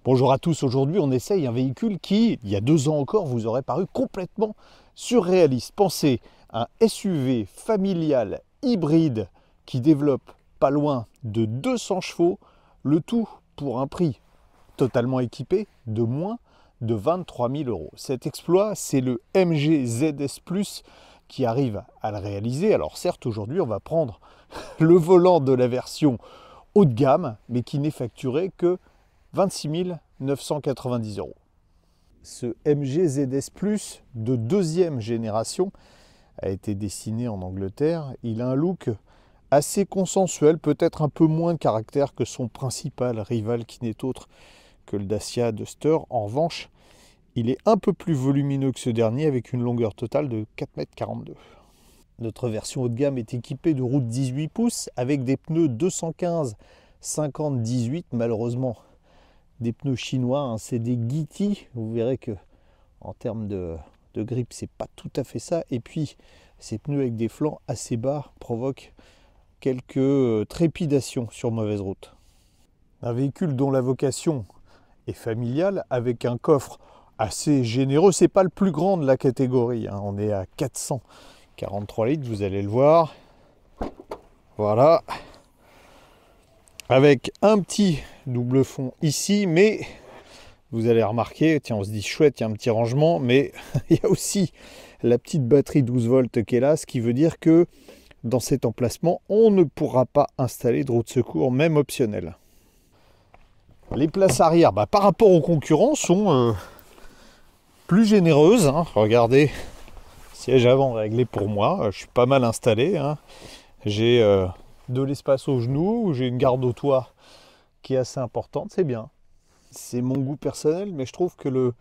Bonjour à tous, aujourd'hui on essaye un véhicule qui, il y a 2 ans encore, vous aurait paru complètement surréaliste. Pensez, un SUV familial hybride qui développe pas loin de 200 chevaux, le tout pour un prix totalement équipé de moins de 23 000 euros. Cet exploit, c'est le MG ZS Plus qui arrive à le réaliser. Alors certes, aujourd'hui, on va prendre le volant de la version haut de gamme, mais qui n'est facturé que 26 990 euros. Ce MG ZS Plus de 2e génération a été dessiné en Angleterre. Il a un look assez consensuel, peut-être un peu moins de caractère que son principal rival qui n'est autre que le Dacia Duster. En revanche, il est un peu plus volumineux que ce dernier avec une longueur totale de 4,42 m. Notre version haut de gamme est équipée de roues de 18 pouces avec des pneus 215/50/18. Malheureusement, des pneus chinois, hein, c'est des Giti. Vous verrez que en termes de grippe, c'est pas tout à fait ça. Et puis, ces pneus avec des flancs assez bas provoquent quelques trépidations sur mauvaise route. Un véhicule dont la vocation est familiale, avec un coffre assez généreux. C'est pas le plus grand de la catégorie, hein. On est à 443 litres, vous allez le voir. Voilà. Avec un petit double fond ici, mais vous allez remarquer, tiens, on se dit chouette, il y a un petit rangement, mais il y a aussi la petite batterie 12 volts qui est là, ce qui veut dire que dans cet emplacement, on ne pourra pas installer de roue de secours, même optionnelle. Les places arrière, par rapport aux concurrents, sont plus généreuses, hein. Regardez, siège avant réglé pour moi, je suis pas mal installé, hein. J'ai de l'espace au genou, j'ai une garde au toit qui est assez importante, c'est bien. C'est mon goût personnel, mais je trouve que le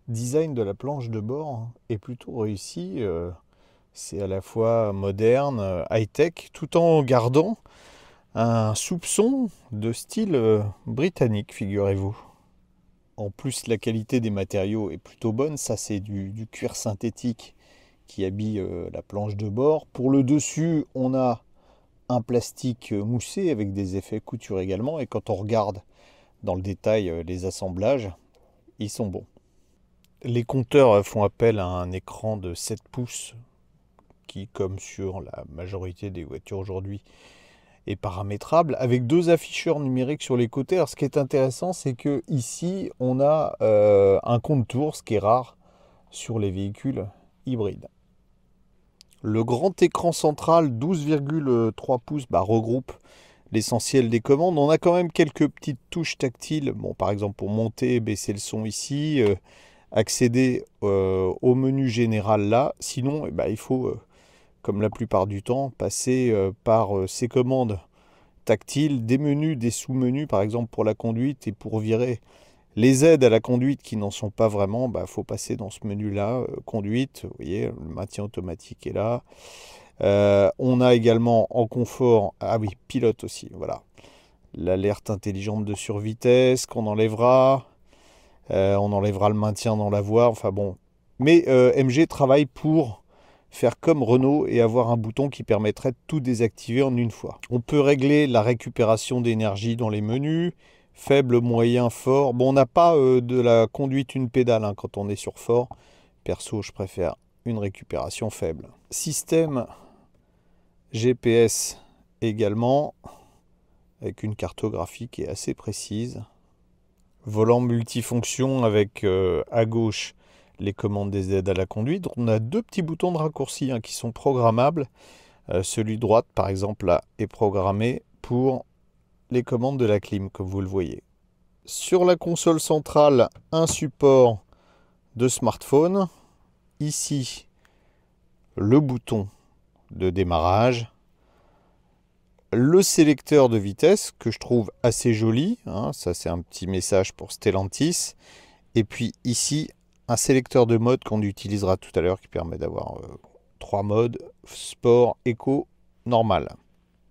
design de la planche de bord est plutôt réussi. C'est à la fois moderne, high-tech, tout en gardant un soupçon de style britannique, figurez-vous. En plus, la qualité des matériaux est plutôt bonne. Ça, c'est du cuir synthétique qui habille la planche de bord. Pour le dessus, on a un plastique moussé avec des effets couture également. Et quand on regarde dans le détail les assemblages, ils sont bons. Les compteurs font appel à un écran de 7 pouces qui, comme sur la majorité des voitures aujourd'hui, est paramétrable, avec 2 afficheurs numériques sur les côtés. Alors ce qui est intéressant, c'est que ici on a un compte-tours, ce qui est rare sur les véhicules hybrides. Le grand écran central 12,3 pouces regroupe l'essentiel des commandes. On a quand même quelques petites touches tactiles, par exemple pour monter et baisser le son ici, accéder au menu général là. Sinon, il faut, comme la plupart du temps, passer par ces commandes tactiles, des menus, des sous-menus, par exemple pour la conduite, et pour virer les aides à la conduite qui n'en sont pas vraiment, faut passer dans ce menu-là, conduite, vous voyez, le maintien automatique est là. On a également en confort, pilote aussi, voilà, l'alerte intelligente de survitesse qu'on enlèvera, on enlèvera le maintien dans la voie, enfin bon. Mais MG travaille pour faire comme Renault et avoir un bouton qui permettrait de tout désactiver en une fois. On peut régler la récupération d'énergie dans les menus, faible, moyen, fort. On n'a pas de la conduite une pédale quand on est sur fort. Perso, je préfère une récupération faible. Système GPS également, avec une cartographie qui est assez précise. Volant multifonction avec à gauche les commandes des aides à la conduite. On a 2 petits boutons de raccourci qui sont programmables. Celui de droite, par exemple, là, est programmé pour les commandes de la clim, comme vous le voyez. Sur la console centrale, un support de smartphone. Ici, le bouton de démarrage. Le sélecteur de vitesse, que je trouve assez joli. Ça, c'est un petit message pour Stellantis. Et puis ici, un sélecteur de mode qu'on utilisera tout à l'heure qui permet d'avoir 3 modes, sport, éco, normal.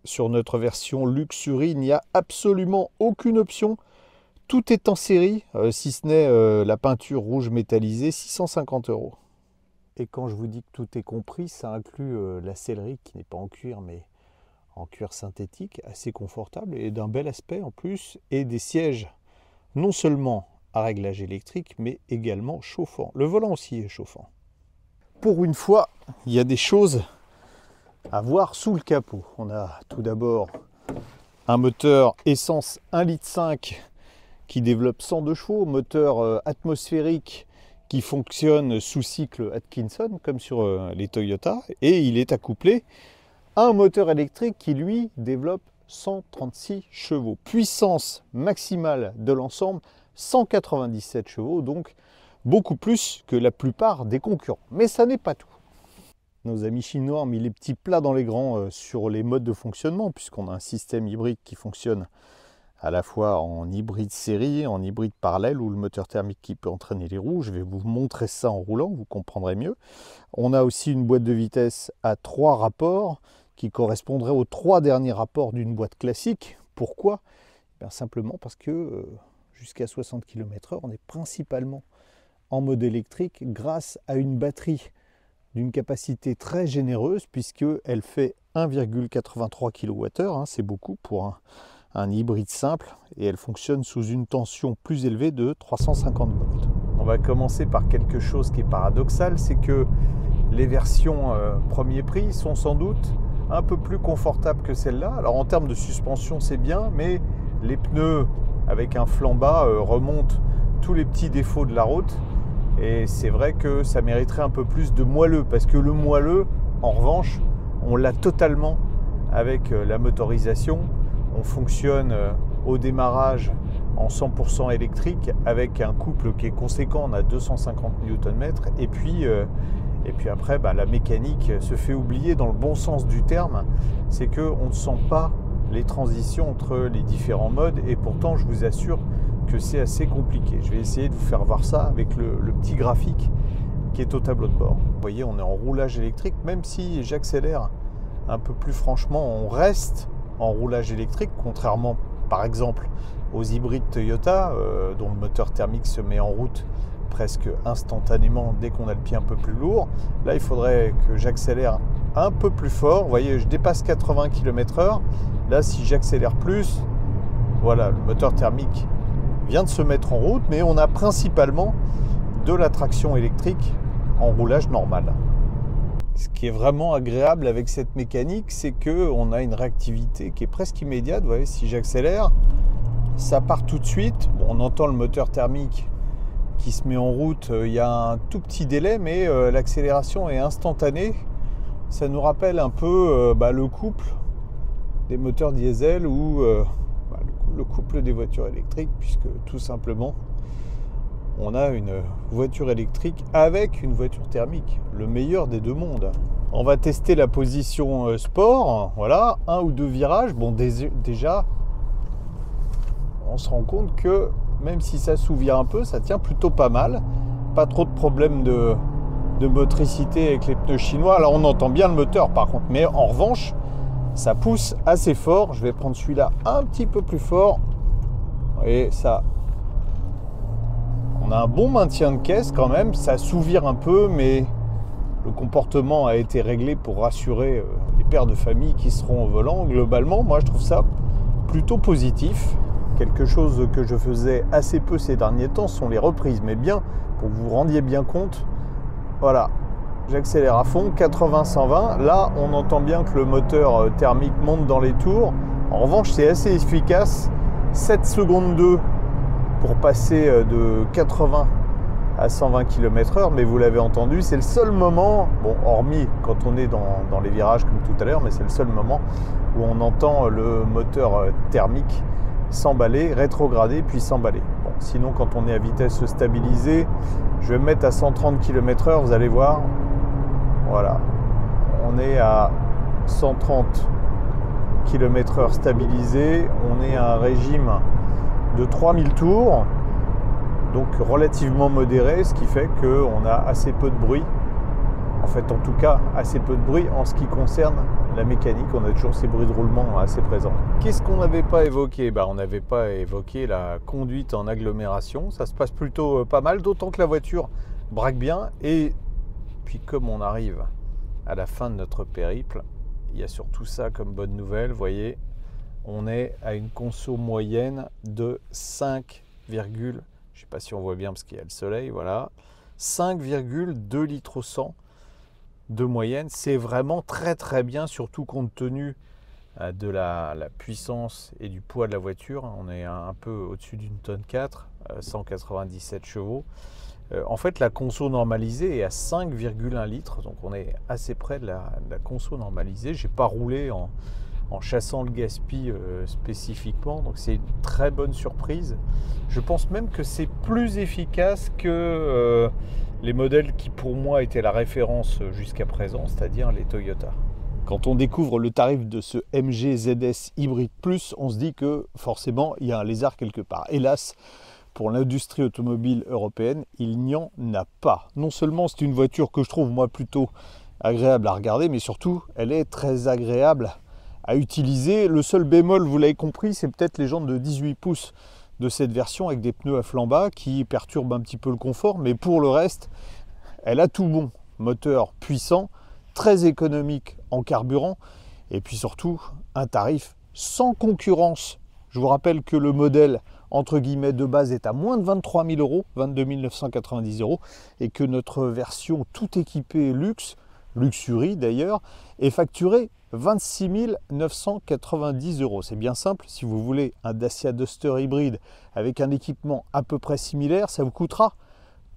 Sur notre version Luxury, il n'y a absolument aucune option. Tout est en série, si ce n'est la peinture rouge métallisée, 650 euros. Et quand je vous dis que tout est compris, ça inclut la sellerie qui n'est pas en cuir, mais en cuir synthétique, assez confortable et d'un bel aspect en plus, et des sièges non seulement à réglage électrique, mais également chauffant. Le volant aussi est chauffant. Pour une fois, il y a des choses à voir sous le capot. On a tout d'abord un moteur essence 1,5 litre qui développe 102 chevaux, moteur atmosphérique qui fonctionne sous cycle Atkinson, comme sur les Toyota, et il est accouplé à un moteur électrique qui, lui, développe 136 chevaux. Puissance maximale de l'ensemble, 197 chevaux, donc beaucoup plus que la plupart des concurrents. Mais ça n'est pas tout. Nos amis chinois ont mis les petits plats dans les grands sur les modes de fonctionnement, puisqu'on a un système hybride qui fonctionne à la fois en hybride série, en hybride parallèle, ou le moteur thermique qui peut entraîner les roues. Je vais vous montrer ça en roulant, vous comprendrez mieux. On a aussi une boîte de vitesse à 3 rapports, qui correspondrait aux 3 derniers rapports d'une boîte classique. Pourquoi? Bien, simplement parce que jusqu'à 60 km/h, on est principalement en mode électrique grâce à une batterie d'une capacité très généreuse, puisqu'elle fait 1,83 kWh, c'est beaucoup pour un hybride simple, et elle fonctionne sous une tension plus élevée de 350 volts. On va commencer par quelque chose qui est paradoxal, c'est que les versions premier prix sont sans doute un peu plus confortables que celle-là. Alors en termes de suspension, c'est bien, mais les pneus avec un flanc bas remontent tous les petits défauts de la route, et c'est vrai que ça mériterait un peu plus de moelleux, parce que le moelleux, en revanche, on l'a totalement avec la motorisation. On fonctionne au démarrage en 100% électrique avec un couple qui est conséquent, on a 250 Nm, et puis après la mécanique se fait oublier dans le bon sens du terme, c'est qu'on ne sent pas les transitions entre les différents modes, et pourtant je vous assure que c'est assez compliqué. Je vais essayer de vous faire voir ça avec le petit graphique qui est au tableau de bord. Vous voyez, on est en roulage électrique, même si j'accélère un peu plus franchement, on reste en roulage électrique, contrairement par exemple aux hybrides Toyota dont le moteur thermique se met en route presque instantanément dès qu'on a le pied un peu plus lourd. Là, il faudrait que j'accélère un peu plus fort. Vous voyez, je dépasse 80 km/h. Là, si j'accélère plus, voilà, le moteur thermique vient de se mettre en route, mais on a principalement de la traction électrique en roulage normal. Ce qui est vraiment agréable avec cette mécanique, c'est qu'on a une réactivité qui est presque immédiate. Vous voyez, si j'accélère, ça part tout de suite. Bon, on entend le moteur thermique qui se met en route. Il y a un tout petit délai, mais l'accélération est instantanée. Ça nous rappelle un peu le couple des moteurs diesel ou le couple des voitures électriques, puisque tout simplement, on a une voiture électrique avec une voiture thermique, le meilleur des deux mondes. On va tester la position sport, voilà, 1 ou 2 virages. Bon, déjà, on se rend compte que même si ça s'ouvre un peu, ça tient plutôt pas mal. Pas trop de problèmes de motricité avec les pneus chinois. Alors on entend bien le moteur par contre, mais en revanche, ça pousse assez fort. Je vais prendre celui-là un petit peu plus fort. Et ça... On a un bon maintien de caisse quand même, ça s'ouvre un peu, mais le comportement a été réglé pour rassurer les pères de famille qui seront au volant. Globalement, moi je trouve ça plutôt positif. Quelque chose que je faisais assez peu ces derniers temps sont les reprises, mais bien, pour que vous vous rendiez bien compte, voilà, j'accélère à fond, 80-120, là on entend bien que le moteur thermique monte dans les tours. En revanche, c'est assez efficace, 7 secondes 2 pour passer de 80 à 120 km/h, mais vous l'avez entendu, c'est le seul moment, bon, hormis quand on est dans les virages comme tout à l'heure, mais c'est le seul moment où on entend le moteur thermique s'emballer, rétrograder, puis s'emballer. Bon, sinon, quand on est à vitesse stabilisée, je vais me mettre à 130 km/h, vous allez voir, voilà, on est à 130 km/h stabilisé, on est à un régime de 3000 tours, donc relativement modéré, ce qui fait qu'on a assez peu de bruit, en fait en tout cas assez peu de bruit en ce qui concerne la mécanique. On a toujours ces bruits de roulement assez présents. Qu'est-ce qu'on n'avait pas évoqué? On n'avait pas évoqué la conduite en agglomération, ça se passe plutôt pas mal, d'autant que la voiture braque bien, et puis comme on arrive à la fin de notre périple, il y a surtout ça comme bonne nouvelle, vous voyez, on est à une conso moyenne de 5,3 Je ne sais pas si on voit bien parce qu'il y a le soleil, voilà. 5,2 litres au 100 de moyenne. C'est vraiment très très bien, surtout compte tenu de la puissance et du poids de la voiture. On est un peu au-dessus d'une tonne 4, 197 chevaux. En fait, la conso normalisée est à 5,1 litres, donc on est assez près de la conso normalisée. Je n'ai pas roulé en chassant le gaspille spécifiquement, donc c'est une très bonne surprise. Je pense même que c'est plus efficace que les modèles qui pour moi étaient la référence jusqu'à présent, c'est-à-dire les Toyota. Quand on découvre le tarif de ce MG ZS Hybrid Plus, on se dit que forcément il y a un lézard quelque part. Hélas, pour l'industrie automobile européenne, il n'y en a pas. Non seulement c'est une voiture que je trouve moi plutôt agréable à regarder, mais surtout elle est très agréable à utiliser. Le seul bémol, vous l'avez compris, c'est peut-être les jantes de 18 pouces de cette version avec des pneus à flanc bas qui perturbent un petit peu le confort, mais pour le reste, elle a tout bon. Moteur puissant, très économique en carburant, et puis surtout un tarif sans concurrence. Je vous rappelle que le modèle entre guillemets de base est à moins de 23 000 euros, 22 990 euros, et que notre version tout équipée luxe, Luxury d'ailleurs, est facturée 26 990 euros. C'est bien simple, si vous voulez un Dacia Duster hybride avec un équipement à peu près similaire, ça vous coûtera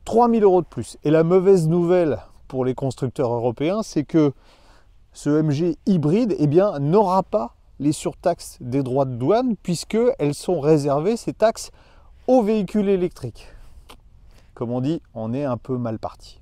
3 000 euros de plus. Et la mauvaise nouvelle pour les constructeurs européens, c'est que ce MG hybride n'aura pas les surtaxes des droits de douane, puisqu'elles sont réservées, ces taxes, aux véhicules électriques. Comme on dit, on est un peu mal parti.